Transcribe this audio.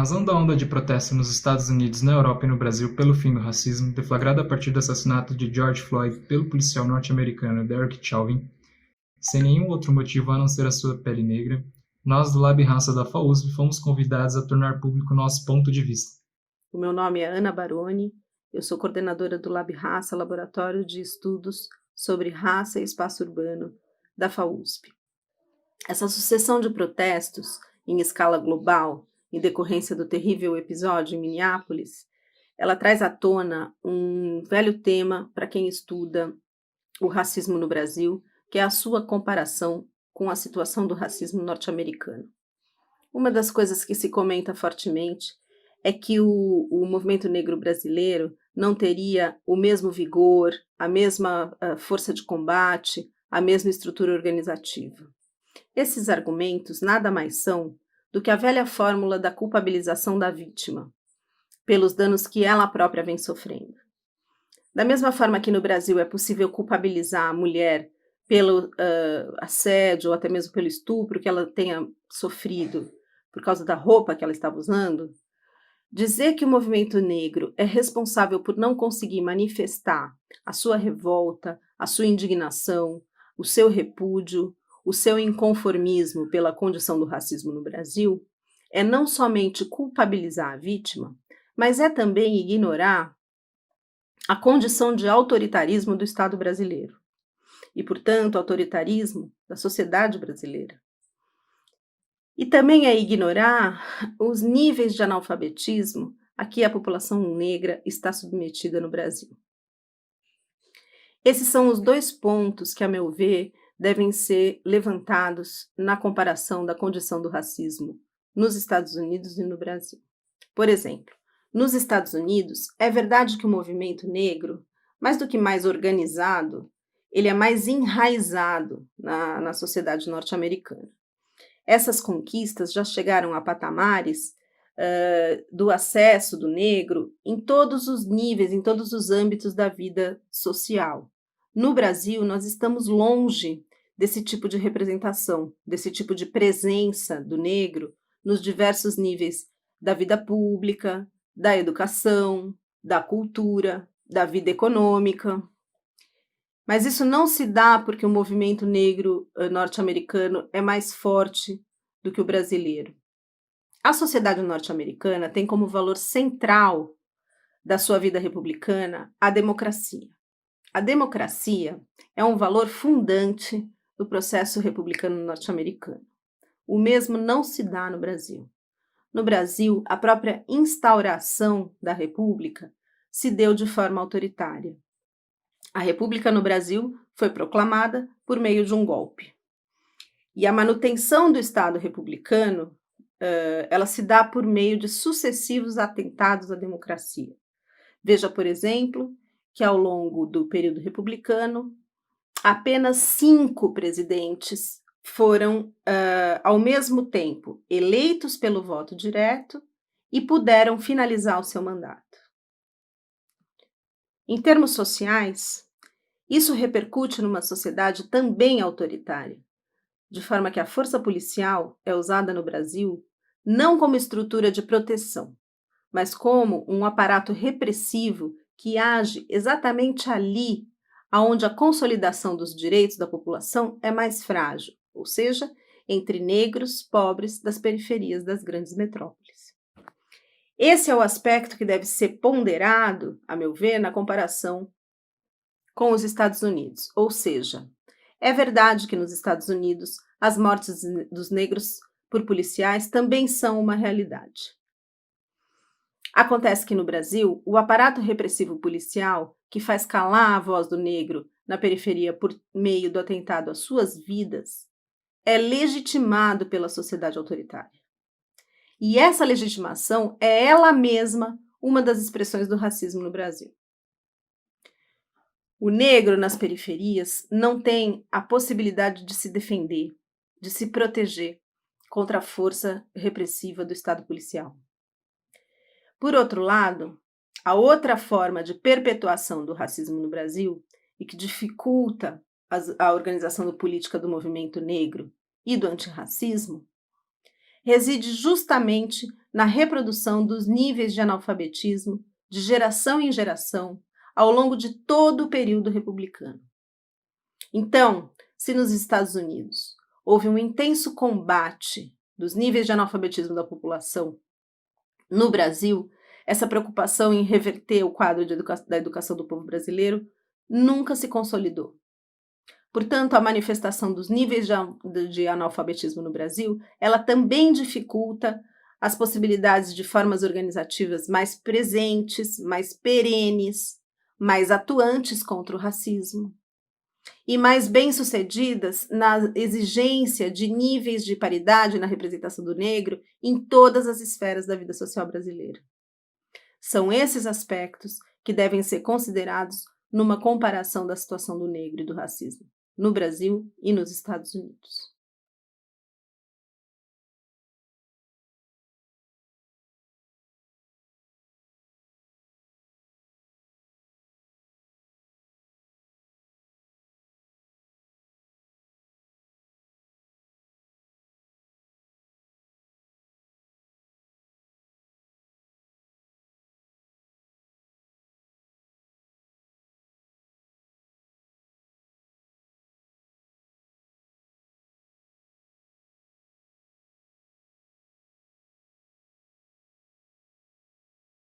razão da onda de protesto nos Estados Unidos, na Europa e no Brasil pelo fim do racismo, deflagrada a partir do assassinato de George Floyd pelo policial norte-americano Derek Chauvin, sem nenhum outro motivo a não ser a sua pele negra, nós do Lab Raça da FAUSP fomos convidados a tornar público nosso ponto de vista. O meu nome é Ana Baroni, eu sou coordenadora do Lab Raça, Laboratório de Estudos sobre Raça e Espaço Urbano da FAUSP. Essa sucessão de protestos em escala global, em decorrência do terrível episódio em Minneapolis, ela traz à tona um velho tema para quem estuda o racismo no Brasil, que é a sua comparação com a situação do racismo norte-americano. Uma das coisas que se comenta fortemente é que o movimento negro brasileiro não teria o mesmo vigor, a mesma força de combate, a mesma estrutura organizativa. Esses argumentos nada mais são do que a velha fórmula da culpabilização da vítima, pelos danos que ela própria vem sofrendo. Da mesma forma que no Brasil é possível culpabilizar a mulher pelo assédio ou até mesmo pelo estupro que ela tenha sofrido por causa da roupa que ela estava usando, dizer que o movimento negro é responsável por não conseguir manifestar a sua revolta, a sua indignação, o seu repúdio, o seu inconformismo pela condição do racismo no Brasil, é não somente culpabilizar a vítima, mas é também ignorar a condição de autoritarismo do Estado brasileiro e, portanto, autoritarismo da sociedade brasileira. E também é ignorar os níveis de analfabetismo a que a população negra está submetida no Brasil. Esses são os dois pontos que, a meu ver, devem ser levantados na comparação da condição do racismo nos Estados Unidos e no Brasil. Por exemplo, nos Estados Unidos, é verdade que o movimento negro, mais do que mais organizado, ele é mais enraizado na sociedade norte-americana. Essas conquistas já chegaram a patamares do acesso do negro em todos os níveis, em todos os âmbitos da vida social. No Brasil, nós estamos longe desse tipo de representação, desse tipo de presença do negro nos diversos níveis da vida pública, da educação, da cultura, da vida econômica. Mas isso não se dá porque o movimento negro norte-americano é mais forte do que o brasileiro. A sociedade norte-americana tem como valor central da sua vida republicana a democracia. A democracia é um valor fundante do processo republicano norte-americano. O mesmo não se dá no Brasil. No Brasil, a própria instauração da República se deu de forma autoritária. A República no Brasil foi proclamada por meio de um golpe. E a manutenção do Estado republicano, ela se dá por meio de sucessivos atentados à democracia. Veja, por exemplo, que ao longo do período republicano, apenas 5 presidentes foram, ao mesmo tempo, eleitos pelo voto direto e puderam finalizar o seu mandato. Em termos sociais, isso repercute numa sociedade também autoritária, de forma que a força policial é usada no Brasil não como estrutura de proteção, mas como um aparato repressivo que age exatamente ali onde a consolidação dos direitos da população é mais frágil, ou seja, entre negros, pobres das periferias das grandes metrópoles. Esse é o aspecto que deve ser ponderado, a meu ver, na comparação com os Estados Unidos, ou seja, é verdade que nos Estados Unidos as mortes dos negros por policiais também são uma realidade. Acontece que no Brasil, o aparato repressivo policial, que faz calar a voz do negro na periferia por meio do atentado às suas vidas, é legitimado pela sociedade autoritária. E essa legitimação é ela mesma uma das expressões do racismo no Brasil. O negro nas periferias não tem a possibilidade de se defender, de se proteger contra a força repressiva do Estado policial. Por outro lado, a outra forma de perpetuação do racismo no Brasil e que dificulta a organização política do movimento negro e do antirracismo reside justamente na reprodução dos níveis de analfabetismo de geração em geração ao longo de todo o período republicano. Então, se nos Estados Unidos houve um intenso combate dos níveis de analfabetismo da população, no Brasil, essa preocupação em reverter o quadro da educação do povo brasileiro nunca se consolidou. Portanto, a manifestação dos níveis de analfabetismo no Brasil, ela também dificulta as possibilidades de formas organizativas mais presentes, mais perenes, mais atuantes contra o racismo e mais bem-sucedidas na exigência de níveis de paridade na representação do negro em todas as esferas da vida social brasileira. São esses aspectos que devem ser considerados numa comparação da situação do negro e do racismo no Brasil e nos Estados Unidos.